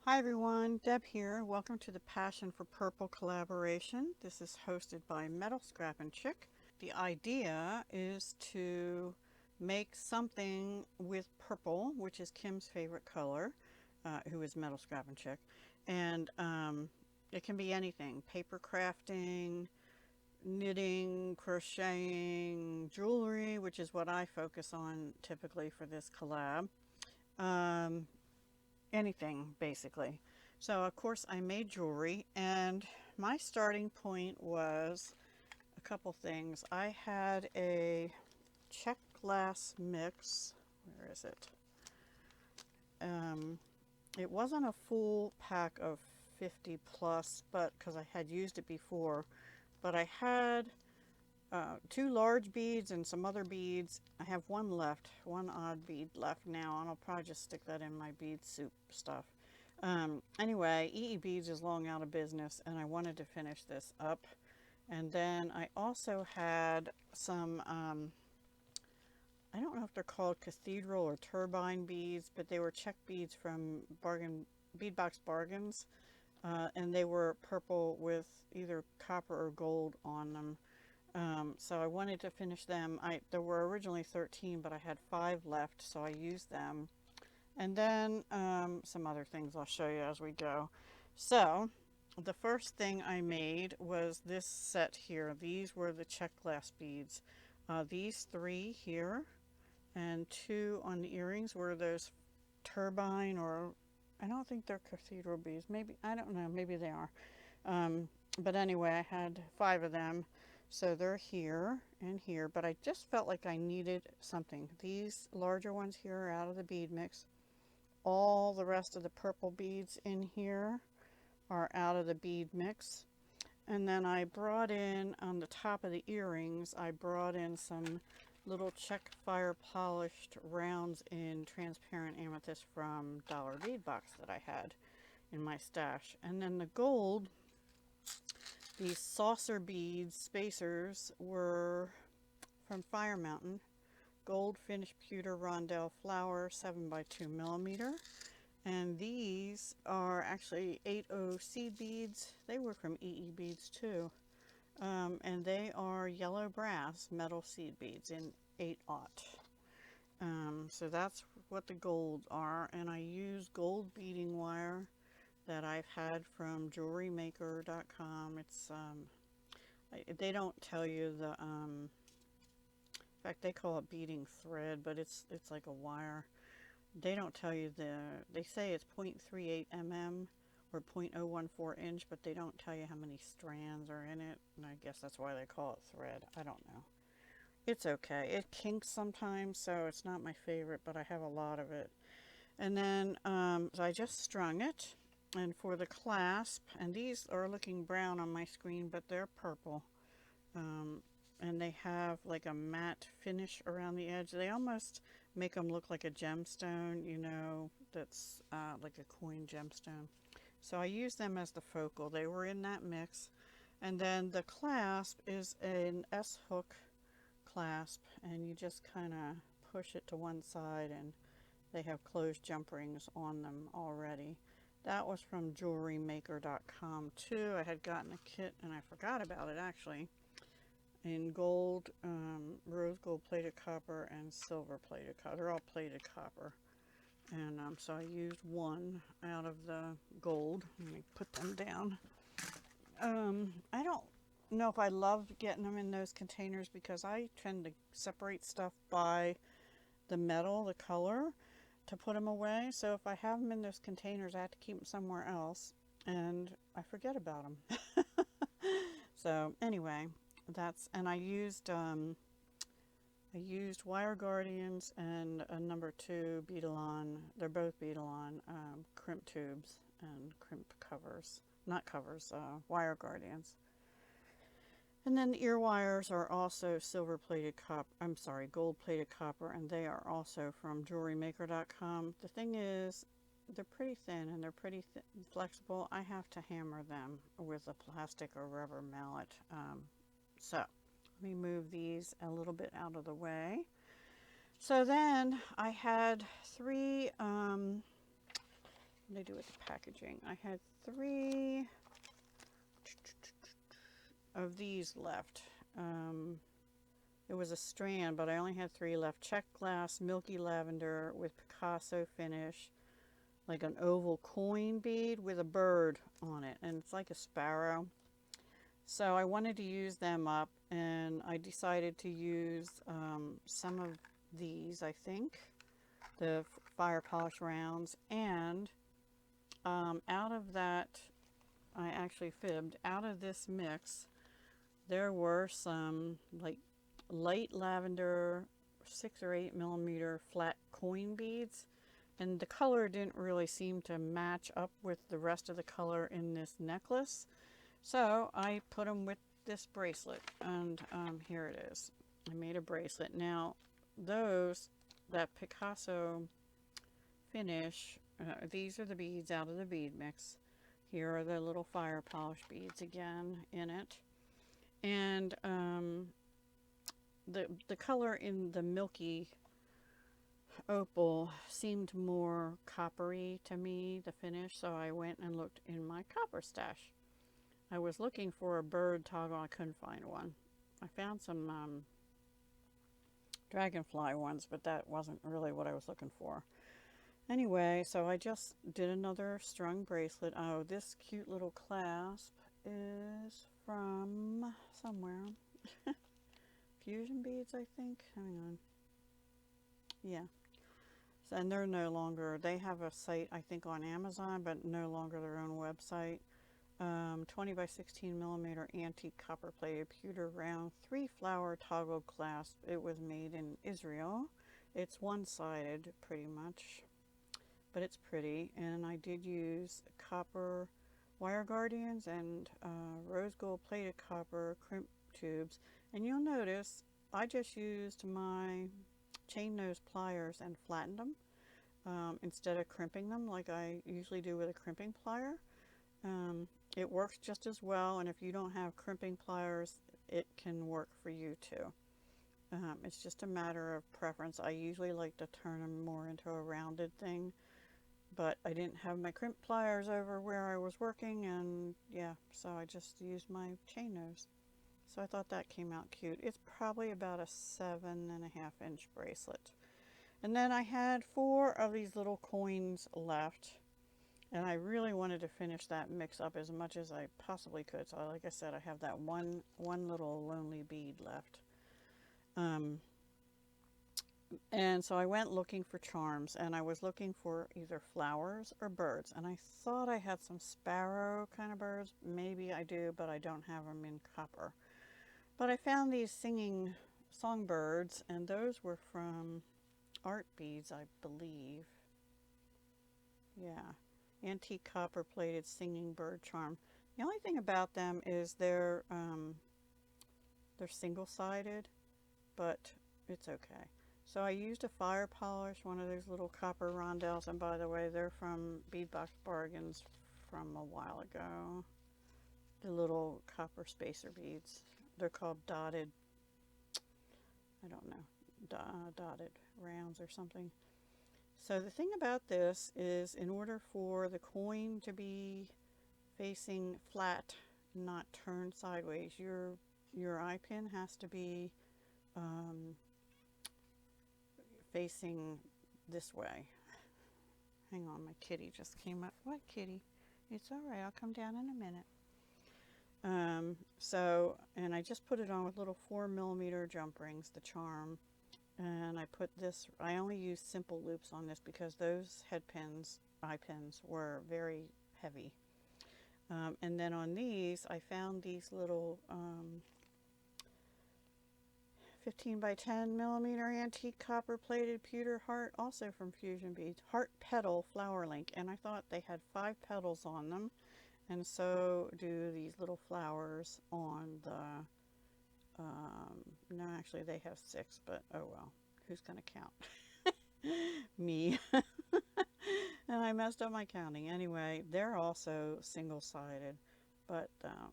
Hi everyone, Deb here. Welcome to the Passion for Purple collaboration. This is hosted by Metal Scrap and Chick. The idea is to make something with purple, which is Kim's favorite color, who is Metal Scrap and Chick. And it can be anything, paper crafting, knitting, crocheting, jewelry, which is what I focus on typically for this collab. Um, Anything basically. So of course I made jewelry, and my starting point was a couple things. I had a check glass mix. Where is it? Um, it wasn't a full pack of 50 plus, but because I had used it before, but I had two large beads and some other beads. I have one left, one odd bead left now, and I'll probably just stick that in my bead soup stuff. Anyway, EE Beads is long out of business, and I wanted to finish this up. And then I also had some, I don't know if they're called cathedral or turbine beads, but they were check beads from Bead Box Bargains, and they were purple with either copper or gold on them. So I wanted to finish them. There were originally 13, but I had 5 left, so I used them. And then some other things I'll show you as we go. So the first thing I made was this set here. These were the check glass beads. These 3 here and 2 on the earrings were those turbine, or I don't think they're cathedral beads. Maybe, I don't know, maybe they are. But anyway, I had 5 of them. So they're here and here, but I just felt like I needed something. These larger ones here are out of the bead mix. All the rest of the purple beads in here are out of the bead mix. And then I brought in, on the top of the earrings, I brought in some little check fire polished rounds in transparent amethyst from Dollar Bead Box that I had in my stash. And then the gold, these saucer beads, spacers, were from Fire Mountain. Gold finished pewter rondelle flower, 7 by 2 millimeter. And these are actually 80 seed beads. They were from EE Beads too. And they are yellow brass metal seed beads in 8/aught. So that's what the gold are. And I use gold beading wire that I've had from jewelrymaker.com. It's they don't tell you the in fact they call it beading thread, but it's like a wire. They don't tell you they say it's 0.38 mm or 0.014 inch, but they don't tell you how many strands are in it, and I guess that's why they call it thread. I don't know. It's okay. It kinks sometimes, so it's not my favorite, but I have a lot of it. And then so I just strung it, and for the clasp, and these are looking brown on my screen, but they're purple. Um, and they have like a matte finish around the edge. They almost make them look like a gemstone, you know, that's like a coin gemstone. So I used them as the focal. They were in that mix. And then the clasp is an S-hook clasp, and you just kind of push it to one side, and they have closed jump rings on them already. That was from jewelrymaker.com too. I had gotten a kit and I forgot about it actually, in gold, rose gold plated copper, and silver plated copper. They're all plated copper. And so I used one out of the gold. Let me put them down. I don't know if I love getting them in those containers because I tend to separate stuff by the metal, the color, to put them away. So if I have them in those containers, I have to keep them somewhere else, and I forget about them. So anyway, and I used Wire Guardians and a number 2 Beadalon. They're both Beadalon crimp tubes and crimp covers, not covers, Wire Guardians. And then the ear wires are also silver plated copper, I'm sorry, gold plated copper, and they are also from jewelrymaker.com. The thing is, they're pretty thin and they're pretty flexible. I have to hammer them with a plastic or rubber mallet. So let me move these a little bit out of the way. So then I had 3 what did I do with the packaging? I had 3 of these left. It was a strand, but I only had 3 left. Check glass, milky lavender with Picasso finish, like an oval coin bead with a bird on it, and it's like a sparrow. So I wanted to use them up, and I decided to use some of these, I think, the fire polish rounds, and out of that, I actually fibbed, out of this mix, there were some like light lavender 6 or 8 millimeter flat coin beads, and the color didn't really seem to match up with the rest of the color in this necklace, so I put them with this bracelet, and here it is. I made a bracelet. Now that Picasso finish, these are the beads out of the bead mix. Here are the little fire polish beads again in it, and the color in the milky opal seemed more coppery to me, the finish, so I went and looked in my copper stash. I was looking for a bird toggle. I couldn't find one. I found some dragonfly ones, but that wasn't really what I was looking for. Anyway, so I just did another strung bracelet. Oh, this cute little clasp is from somewhere. Fusion Beads, I think. Hang on. Yeah. So, and they're no longer, they have a site, I think, on Amazon, but no longer their own website. 20 by 16 millimeter antique copper plated pewter round 3-flower toggle clasp. It was made in Israel. It's one-sided pretty much, but it's pretty. And I did use copper wire guardians and rose gold plated copper crimp tubes. And you'll notice I just used my chain nose pliers and flattened them instead of crimping them like I usually do with a crimping plier. It works just as well, and if you don't have crimping pliers, it can work for you too. It's just a matter of preference. I usually like to turn them more into a rounded thing, but I didn't have my crimp pliers over where I was working, and yeah, so I just used my chain nose. So I thought that came out cute. It's probably about a 7.5-inch bracelet. And then I had 4 of these little coins left. And I really wanted to finish that mix up as much as I possibly could. So like I said, I have that one little lonely bead left. And so I went looking for charms, and I was looking for either flowers or birds. And I thought I had some sparrow kind of birds. Maybe I do, but I don't have them in copper. But I found these singing songbirds, and those were from Art Beads, I believe. Yeah. Antique copper plated singing bird charm. The only thing about them is they're single-sided, but it's okay. So I used a fire polish, one of those little copper rondelles, and by the way, they're from Beadbox Bargains from a while ago. The little copper spacer beads. They're called dotted, I don't know, dotted rounds or something. So the thing about this is, in order for the coin to be facing flat, not turned sideways, your eye pin has to be facing this way. Hang on, my kitty just came up. What, kitty? It's all right, I'll come down in a minute. And I just put it on with little 4mm jump rings, the charm. And I put this, I only used simple loops on this because those head pins, eye pins, were very heavy. And then on these, I found these little 15 by 10mm antique copper plated pewter heart, also from Fusion Beads, heart petal flower link. And I thought they had 5 petals on them. And so do these little flowers on the no, actually they have 6, but oh well, who's gonna count? Me. And I messed up my counting. Anyway, they're also single-sided, but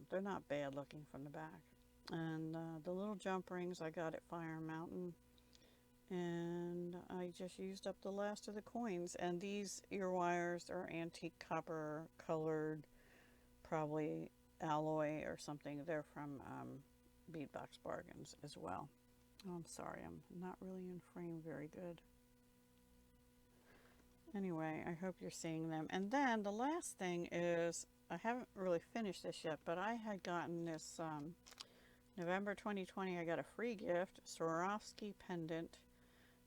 they're not bad looking from the back. And the little jump rings I got at Fire Mountain, And I just used up the last of the coins. And these ear wires are antique copper colored, probably alloy or something. They're from Beadbox Bargains as well. Oh, I'm sorry, I'm not really in frame very good. Anyway, I hope you're seeing them. And then the last thing is, I haven't really finished this yet, but I had gotten this November 2020, I got a free gift, Swarovski pendant,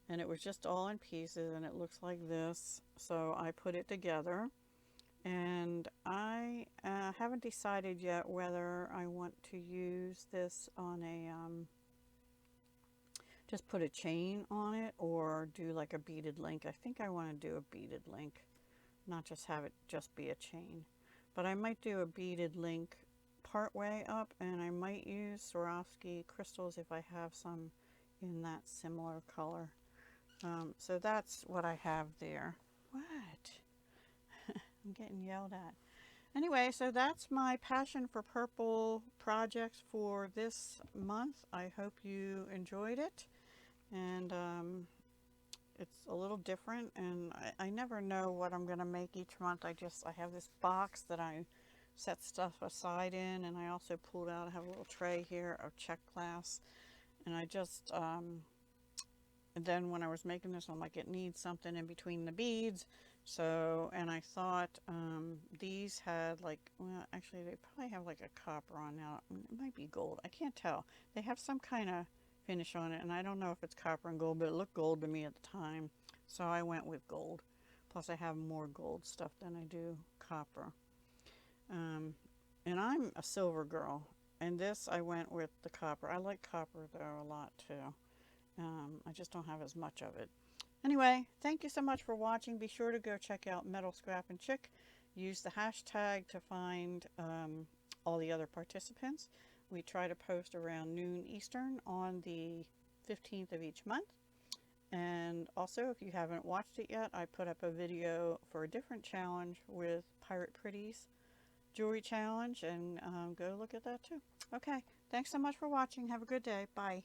and it was just all in pieces, and it looks like this. So I put it together, and I haven't decided yet whether I want to use this on a just put a chain on it or do like a beaded link. I think I want to do a beaded link, not just have it just be a chain. But I might do a beaded link part way up, and I might use Swarovski crystals if I have some in that similar color. So that's what I have there. What? I'm getting yelled at. Anyway, so that's my passion for purple projects for this month. I hope you enjoyed it. And it's a little different, and I never know what I'm going to make each month. I have this box that I set stuff aside in, and I also pulled out, I have a little tray here of check glass, and I just, and then when I was making this, I'm like, it needs something in between the beads. So, and I thought these had like, well, actually they probably have like a copper on now. It might be gold. I can't tell. They have some kind of finish on it, and I don't know if it's copper and gold, but it looked gold to me at the time. So I went with gold. Plus I have more gold stuff than I do copper. And I'm a silver girl. And this I went with the copper. I like copper though a lot too. I just don't have as much of it. Anyway, thank you so much for watching. Be sure to go check out Metal Scrap and Chick. Use the hashtag to find all the other participants. We try to post around noon Eastern on the 15th of each month. And also, if you haven't watched it yet, I put up a video for a different challenge with Pirate Pretty's jewelry challenge, and go look at that too. Okay, thanks so much for watching. Have a good day. Bye.